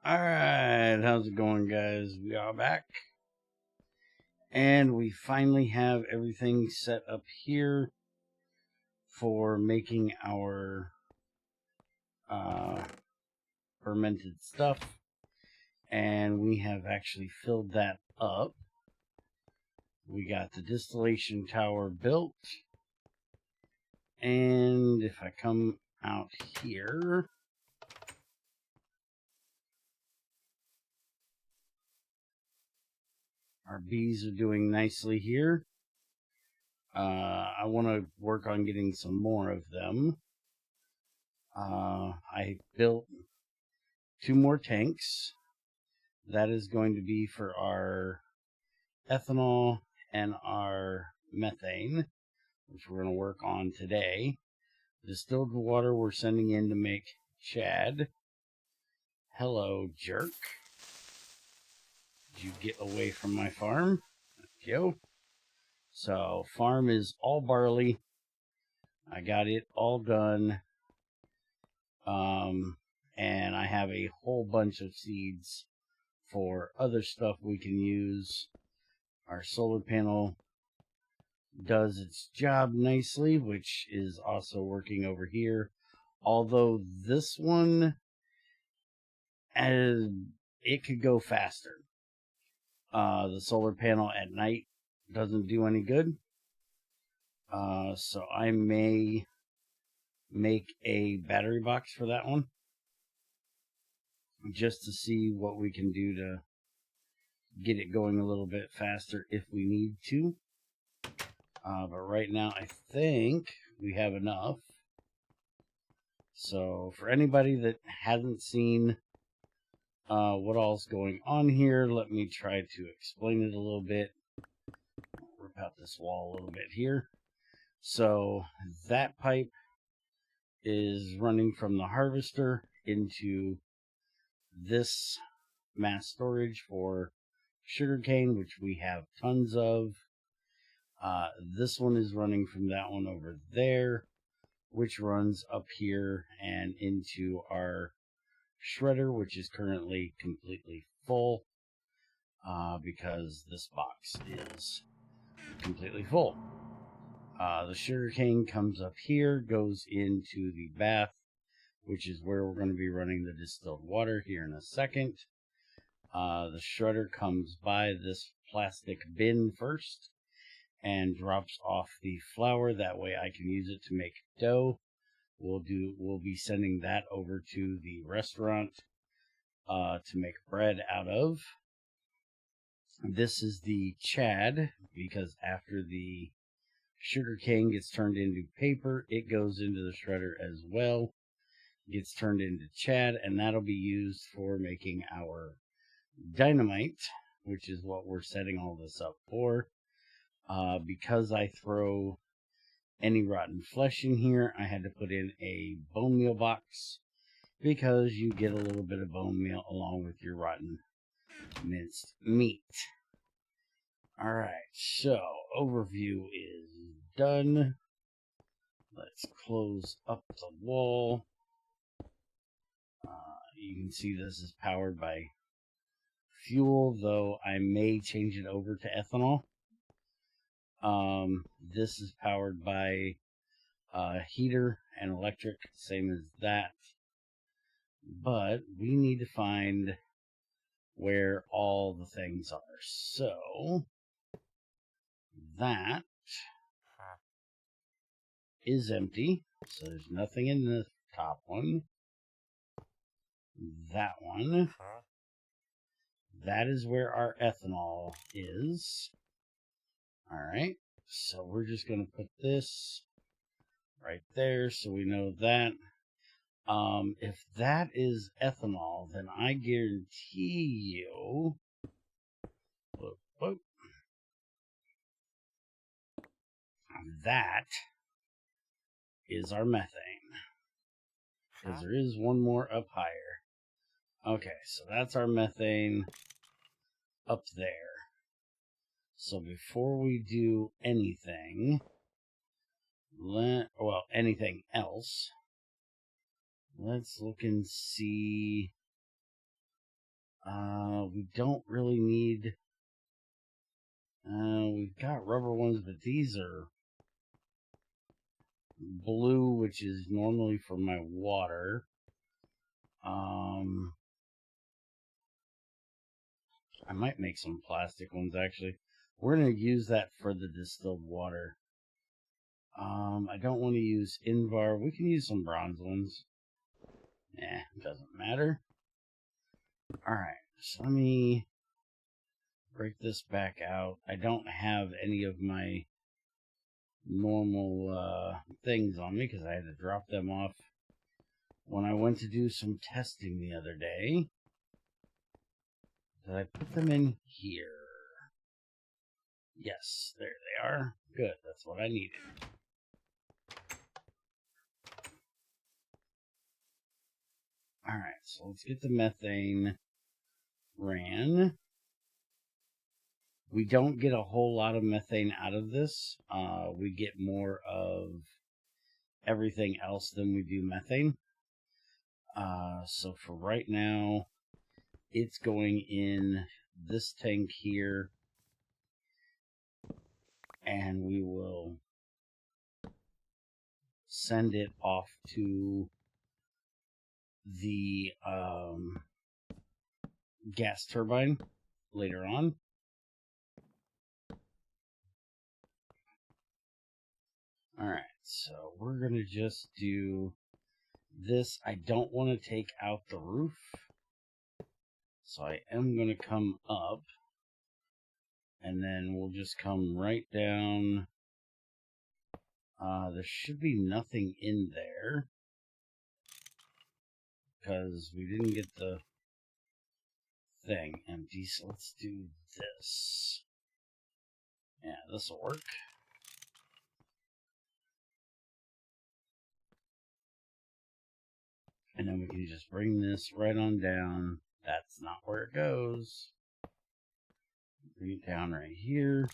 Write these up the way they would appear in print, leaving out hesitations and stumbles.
Alright, how's it going, guys? We are back. And we finally have everything set up here for making our fermented stuff. And we have actually filled that up. We got the distillation tower built. And if I come out here, our bees are doing nicely here. I want to work on getting some more of them. I built 2 more tanks. That is going to be for our ethanol and our methane, which we're going to work on today. Distilled water we're sending in to make Chad. Hello, jerk. Did you get away from my farm? Thank you. So, farm is all barley. I got it all done. And I have a whole bunch of seeds for other stuff we can use. Our solar panel does its job nicely, which is also working over here. Although this one, it could go faster. The solar panel at night doesn't do any good. So I may make a battery box for that one, just to see what we can do to get it going a little bit faster if we need to. But right now I think we have enough. So for anybody that hasn't seen what all's going on here, let me try to explain it a little bit. I'll rip out this wall a little bit here. So that pipe is running from the harvester into this mass storage for sugarcane, which we have tons of. This one is running from that one over there, which runs up here and into our shredder, which is currently completely full, because this box is completely full. The sugarcane comes up here, goes into the bath, which is where we're going to be running the distilled water here in a second. The shredder comes by this plastic bin first and drops off the flour. That way I can use it to make dough. We'll be sending that over to the restaurant to make bread out of. This is the Chad, because after the sugar cane gets turned into paper, it goes into the shredder as well, gets turned into Chad, and that'll be used for making our dynamite, which is what we're setting all this up for. Because I throw any rotten flesh in here, I had to put in a bone meal box, because you get a little bit of bone meal along with your rotten minced meat. Alright, so overview is done. Let's close up the wall. You can see this is powered by fuel, though I may change it over to ethanol. This is powered by heater and electric, same as that. But we need to find where all the things are. So that is empty. So there's nothing in the top one. That one. That is where our ethanol is. Alright. So we're just going to put this right there so we know that. If that is ethanol, then I guarantee you... that is our methane. Because there is one more up higher. Okay, so that's our methane up there. So before we do anything, anything else, let's look and see We don't really need... we've got rubber ones, but these are blue, which is normally for my water. I might make some plastic ones, actually. We're going to use that for the distilled water. I don't want to use Invar. We can use some bronze ones. It doesn't matter. Alright, so let me break this back out. I don't have any of my normal things on me because I had to drop them off when I went to do some testing the other day. Did I put them in here? Yes, there they are. Good, that's what I needed. Alright, so let's get the methane ran. We don't get a whole lot of methane out of this. We get more of everything else than we do methane. So for right now, it's going in this tank here, and we will send it off to the gas turbine later on. Alright, so we're going to just do this. I don't want to take out the roof, so I am going to come up, and then we'll just come right down. There should be nothing in there because we didn't get the thing empty, so let's do this. Yeah, this will work. And then we can just bring this right on down. That's not where it goes. Bring it down right here.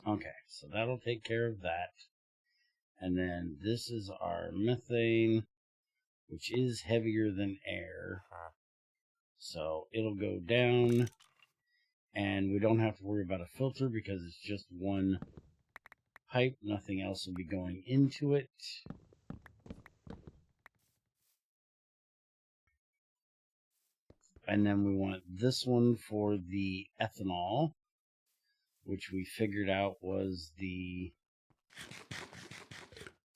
Okay, so that'll take care of that. And then this is our methane, which is heavier than air. So it'll go down, and we don't have to worry about a filter because it's just one pipe. Nothing else will be going into it. And then we want this one for the ethanol, which we figured out was the,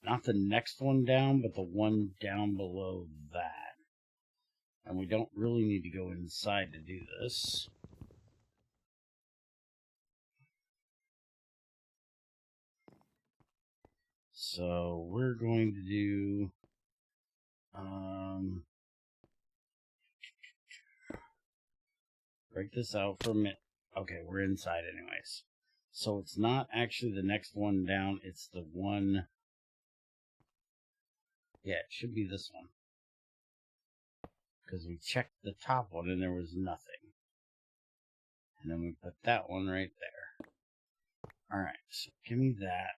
not the next one down, but the one down below that. And we don't really need to go inside to do this. So we're going to do, break this out for a minute. Okay, we're inside anyways. So it's not actually the next one down, it's the one, yeah, it should be this one. Because we checked the top one and there was nothing. And then we put that one right there. Alright, so give me that.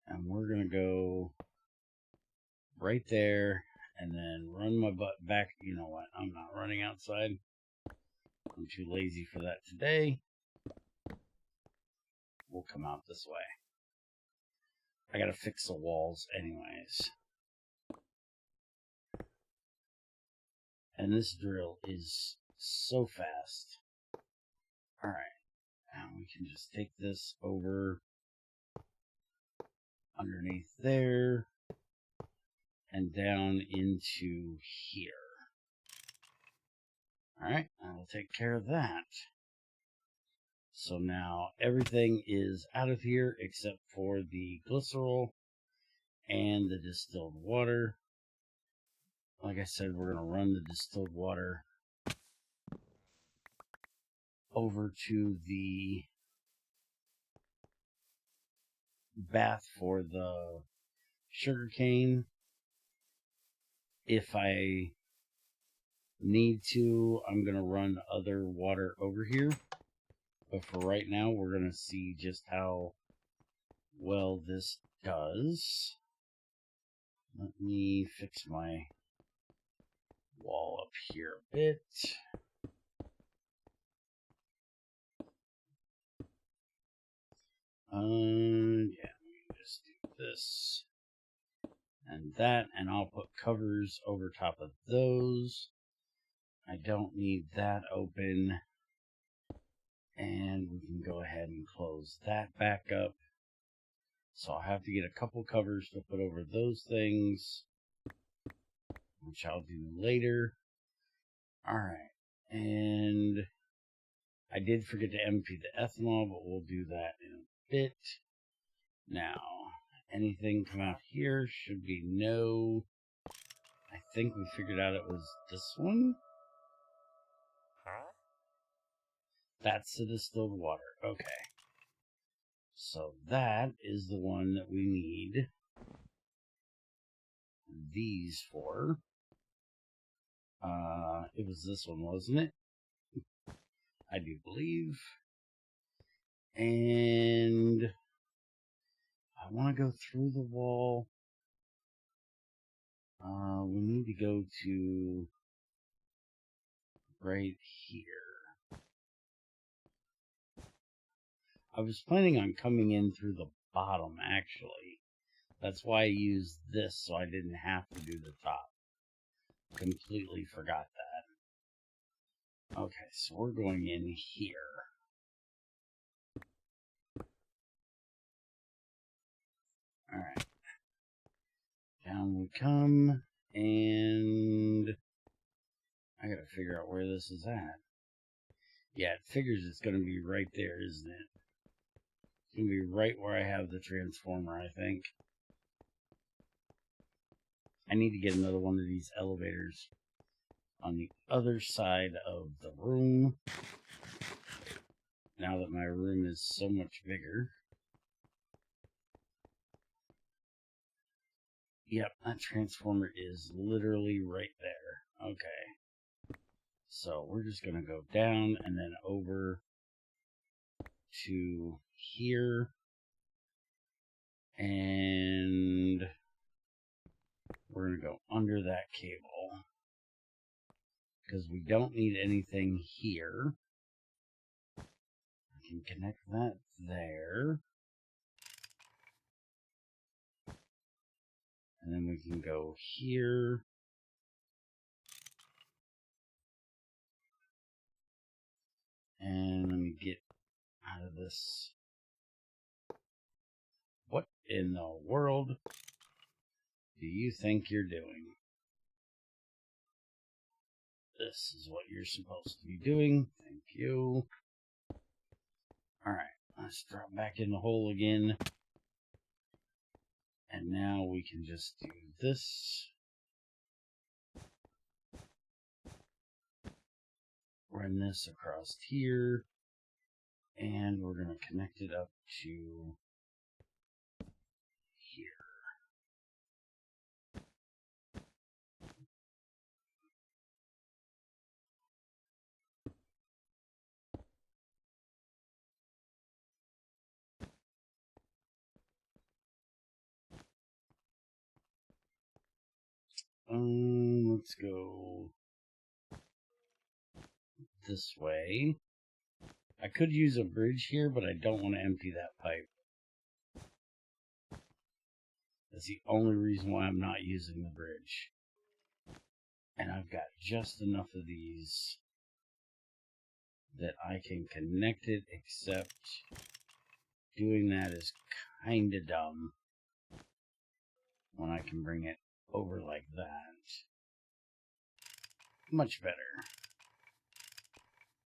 And we're going to go right there and then run my butt back. You know what? I'm not running outside. I'm too lazy for that today. We'll come out this way. I got to fix the walls anyways. And this drill is so fast. Alright. Now we can just take this over underneath there and down into here. Alright, I will take care of that. So now everything is out of here except for the glycerol and the distilled water. Like I said, we're going to run the distilled water over to the bath for the sugarcane. If I need to, I'm going to run other water over here. But for right now, we're going to see just how well this does. Let me fix my wall up here a bit. Yeah, we can just do this and that, and I'll put covers over top of those. I don't need that open. And we can go ahead and close that back up. So I'll have to get a couple covers to put over those things, which I'll do later. Alright, and I did forget to empty the ethanol, but we'll do that in a bit. Now, anything come out here? Should be no. I think we figured out it was this one. That's the distilled water. Okay. So that is the one that we need these for. It was this one, wasn't it? I do believe. And I want to go through the wall. We need to go to right here. I was planning on coming in through the bottom, actually. That's why I used this, so I didn't have to do the top. Completely forgot that. Okay, so we're going in here. Alright. Down we come, and I gotta figure out where this is at. Yeah, it figures it's gonna be right there, isn't it? It's gonna be right where I have the transformer, I think. I need to get another one of these elevators on the other side of the room. Now that my room is so much bigger. Yep, that transformer is literally right there. Okay. So we're just going to go down and then over to here. And we're going to go under that cable. Because we don't need anything here. I can connect that there. And then we can go here. And let me get out of this. What in the world do you think you're doing? This is what you're supposed to be doing. Thank you. Alright, let's drop back in the hole again. And now we can just do this. Run this across here. And we're going to connect it up to here. Let's go this way. I could use a bridge here, but I don't want to empty that pipe. That's the only reason why I'm not using the bridge. And I've got just enough of these that I can connect it, except doing that is kind of dumb when I can bring it over like that. Much better.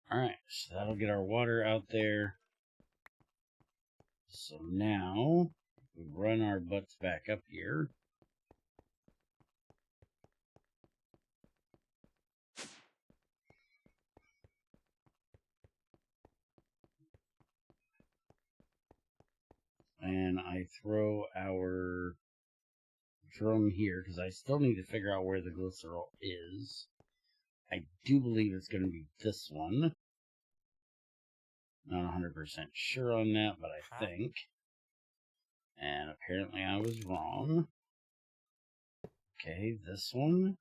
Alright, so that'll get our water out there. So now, we run our butts back up here. And I throw our drum here, because I still need to figure out where the glycerol is. I do believe it's going to be this one. Not 100% sure on that, but I think. And apparently I was wrong. Okay, this one.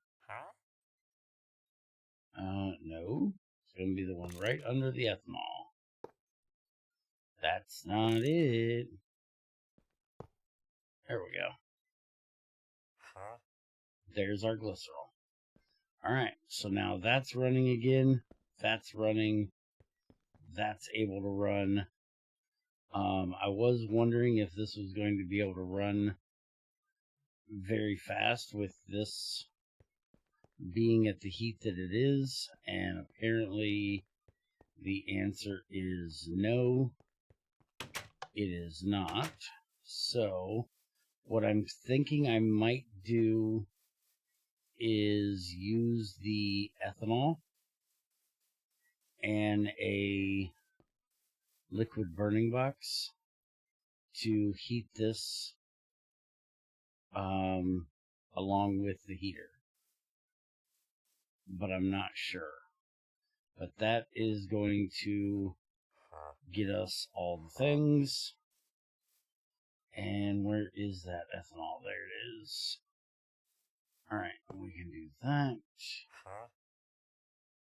No. It's going to be the one right under the ethanol. That's not it. There we go. There's our glycerol. Alright, so now that's running again. That's running. That's able to run. I was wondering if this was going to be able to run very fast with this being at the heat that it is, and apparently the answer is no, it is not. So what I'm thinking I might do is use the ethanol and a liquid burning box to heat this along with the heater. But I'm not sure. But that is going to get us all the things. And where is that ethanol? There it is. Alright, we can do that.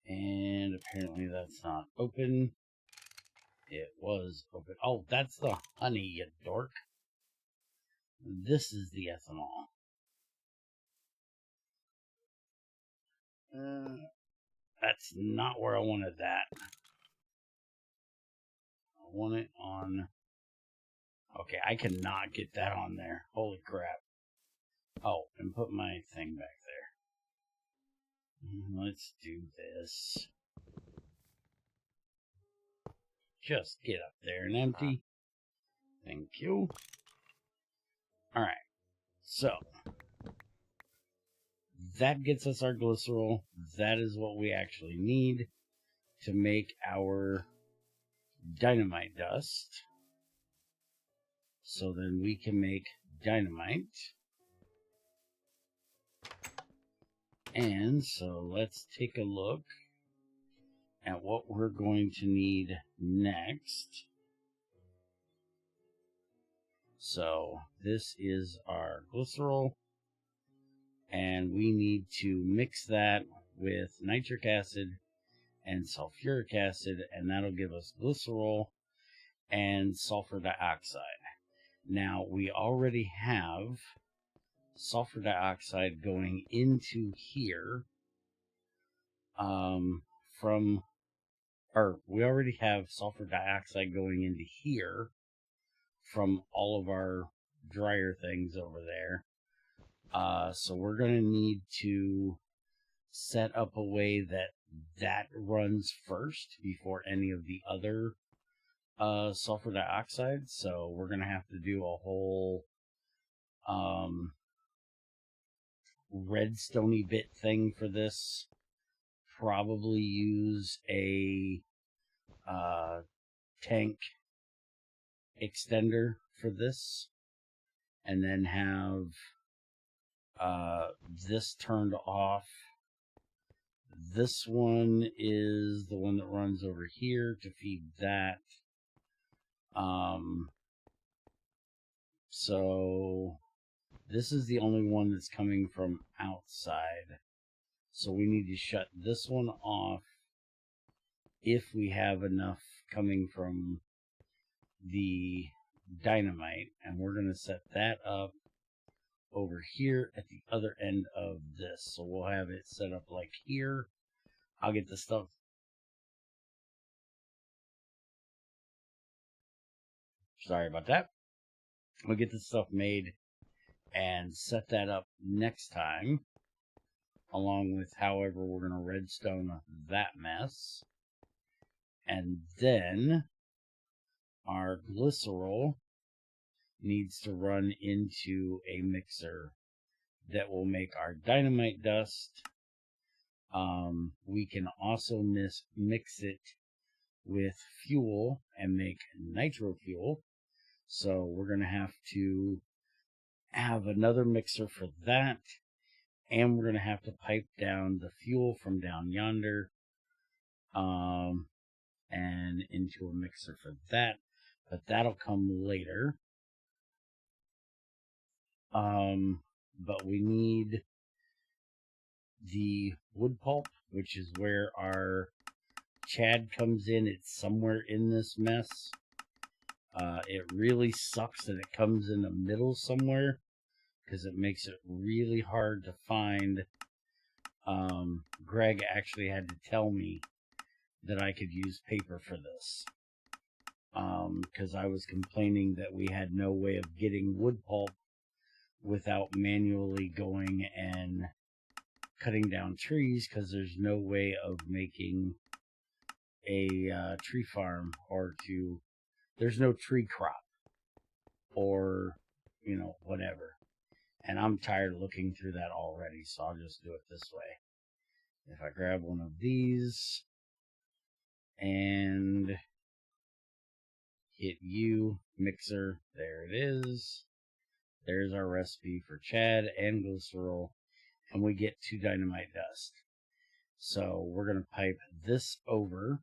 And apparently that's not open. It was open. Oh, that's the honey, you dork. This is the ethanol. That's not where I wanted that. I want it on... Okay, I cannot get that on there. Holy crap. Oh, and put my thing back there. Let's do this. Just get up there and empty. Thank you. Alright, so that gets us our glycerol. That is what we actually need to make our dynamite dust. So then we can make dynamite. And so let's take a look at what we're going to need next. So this is our glycerol, and we need to mix that with nitric acid and sulfuric acid, and that'll give us glycerol and sulfur dioxide. Now, we already have sulfur dioxide going into here we already have sulfur dioxide going into here from all of our dryer things over there. So we're going to need to set up a way that runs first before any of the other sulfur dioxide. So we're going to have to do a whole redstone-y bit thing for this. Probably use a tank extender for this, and then have this turned off. This one is the one that runs over here to feed that. So this is the only one that's coming from outside. So we need to shut this one off if we have enough coming from the dynamite. And we're going to set that up over here at the other end of this. So we'll have it set up like here. I'll get the stuff. Sorry about that. We'll get the stuff made and set that up next time, along with however we're going to redstone that mess. And then our glycerol needs to run into a mixer that will make our dynamite dust. We can also mix it with fuel and make nitro fuel. So we're going to have another mixer for that. And we're going to have to pipe down the fuel from down yonder and into a mixer for that. But that'll come later. But we need the wood pulp, which is where our Chad comes in. It's somewhere in this mess. It really sucks that it comes in the middle somewhere, because it makes it really hard to find. Greg actually had to tell me that I could use paper for this, because I was complaining that we had no way of getting wood pulp without manually going and cutting down trees, because there's no way of making a tree farm, or there's no tree crop, or whatever. And I'm tired of looking through that already, so I'll just do it this way. If I grab one of these and hit U, mixer, there it is. There's our recipe for Chad and glycerol, and we get 2 dynamite dust. So we're going to pipe this over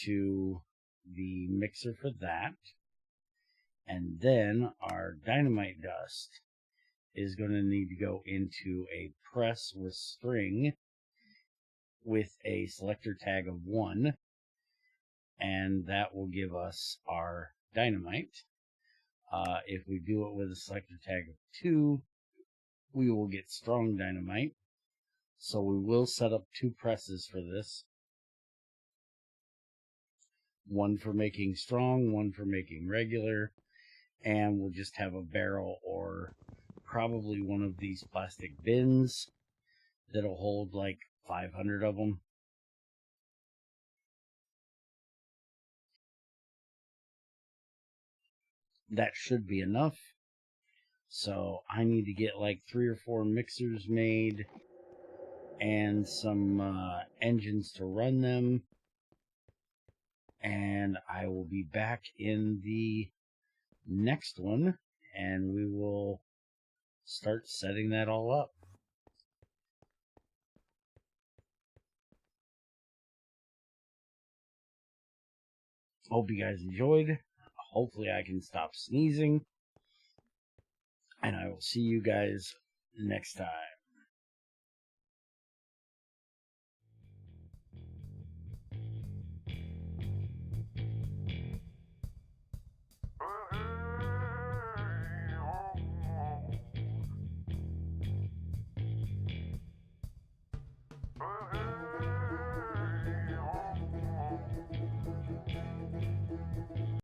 to the mixer for that, and then our dynamite dust is going to need to go into a press with string with a selector tag of 1, and that will give us our dynamite. If we do it with a selector tag of 2, we will get strong dynamite. So we will set up 2 presses for this. One for making strong, one for making regular, and we'll just have a barrel, or probably one of these plastic bins that'll hold like 500 of them. That should be enough. So I need to get like 3 or 4 mixers made and some engines to run them. And I will be back in the next one, and we will start setting that all up. Hope you guys enjoyed. Hopefully I can stop sneezing. And I will see you guys next time.